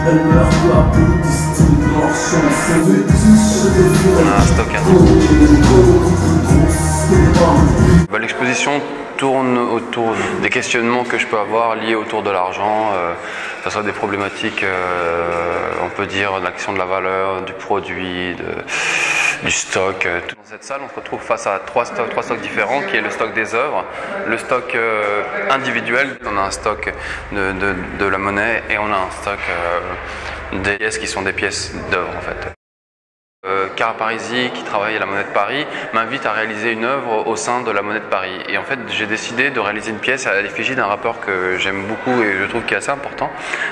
elles meurent peu à peu, distillent leur chance. On a un stock L'exposition tourne autour des questionnements que je peux avoir liés autour de l'argent, que ce soit des problématiques, on peut dire, de la question de la valeur, du produit, du stock. Dans cette salle, on se retrouve face à trois stocks différents, qui est le stock des œuvres, le stock individuel, on a un stock de la monnaie et on a un stock des pièces qui sont des pièces d'œuvres en fait. Cara Parisi, qui travaille à la Monnaie de Paris, m'invite à réaliser une œuvre au sein de la Monnaie de Paris. Et en fait, j'ai décidé de réaliser une pièce à l'effigie d'un rappeur que j'aime beaucoup et je trouve qu'il est assez important,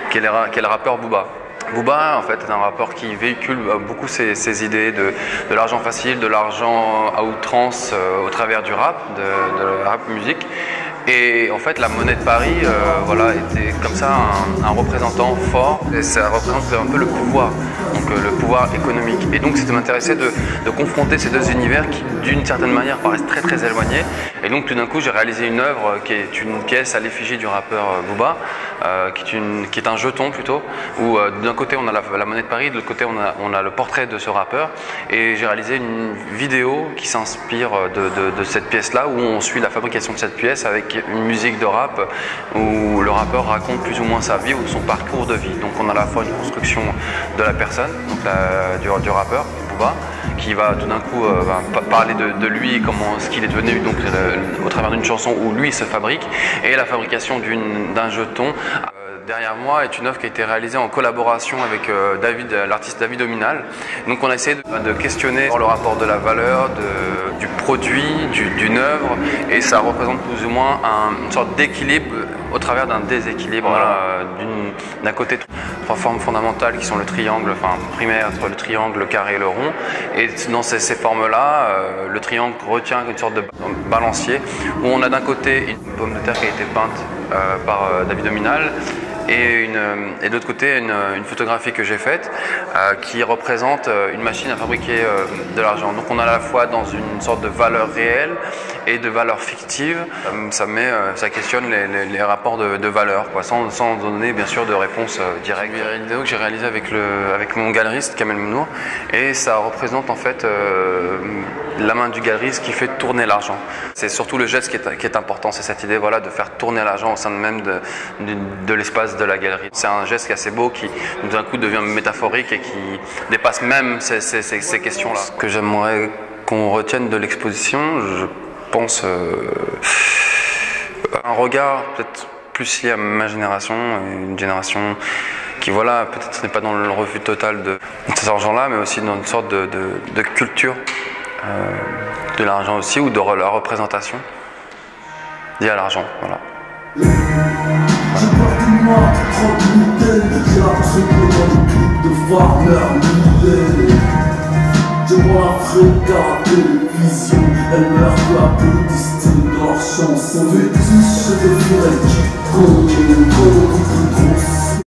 qui est le rappeur Booba. Booba, en fait, est un rappeur qui véhicule beaucoup ses idées de l'argent facile, de l'argent à outrance au travers du rap, de la rap musique. Et en fait, la Monnaie de Paris voilà, était comme ça un représentant fort et ça représente un peu le pouvoir, donc le pouvoir économique. Et donc, c'était m'intéresser de confronter ces deux univers qui, d'une certaine manière, paraissent très très éloignés. Et donc, tout d'un coup, j'ai réalisé une œuvre qui est une pièce à l'effigie du rappeur Booba, qui est un jeton plutôt, où d'un côté on a la Monnaie de Paris, de l'autre côté on a le portrait de ce rappeur. Et j'ai réalisé une vidéo qui s'inspire de cette pièce-là, où on suit la fabrication de cette pièce avec une musique de rap où le rappeur raconte plus ou moins sa vie ou son parcours de vie. Donc on a à la fois une construction de la personne, donc du rappeur Booba, qui va tout d'un coup parler de lui, ce qu'il est devenu donc, au travers d'une chanson où lui se fabrique, et la fabrication d'un jeton. Derrière moi est une œuvre qui a été réalisée en collaboration avec l'artiste David Ominal. Donc on a essayé de questionner le rapport de la valeur, du produit, d'une œuvre, et ça représente plus ou moins une sorte d'équilibre au travers d'un déséquilibre. D'un côté, trois formes fondamentales qui sont le triangle, enfin primaire, entre le triangle, le carré et le rond. Et dans ces formes-là, le triangle retient une sorte de balancier, où on a d'un côté une pomme de terre qui a été peinte par David Ominal, et de l'autre côté une photographie que j'ai faite qui représente une machine à fabriquer de l'argent. Donc on a à la fois dans une sorte de valeur réelle et de valeur fictive. Ça questionne les rapports de valeur, quoi, sans donner bien sûr de réponse directe. C'est une vidéo que j'ai réalisée avec mon galeriste Kamel Menour, et ça représente en fait la main du galeriste qui fait tourner l'argent. C'est surtout le geste qui est important, c'est cette idée de faire tourner l'argent au sein même de l'espace de la galerie. C'est un geste qui est assez beau, qui d'un coup devient métaphorique et qui dépasse même ces questions-là. Ce que j'aimerais qu'on retienne de l'exposition, je pense un regard peut-être plus lié à ma génération, une génération qui peut-être n'est pas dans le refus total de cet argent-là, mais aussi dans une sorte de culture de l'argent aussi, ou de la représentation liée à l'argent. Voilà. Je porte en moi 30 mitaines, j'ai l'impression dans le clip de Farmer. Je vois la Afrique à la télévision, elles meurent peu à peu, distillent leur chance. On vétige des forêts qui beaucoup plus grosses.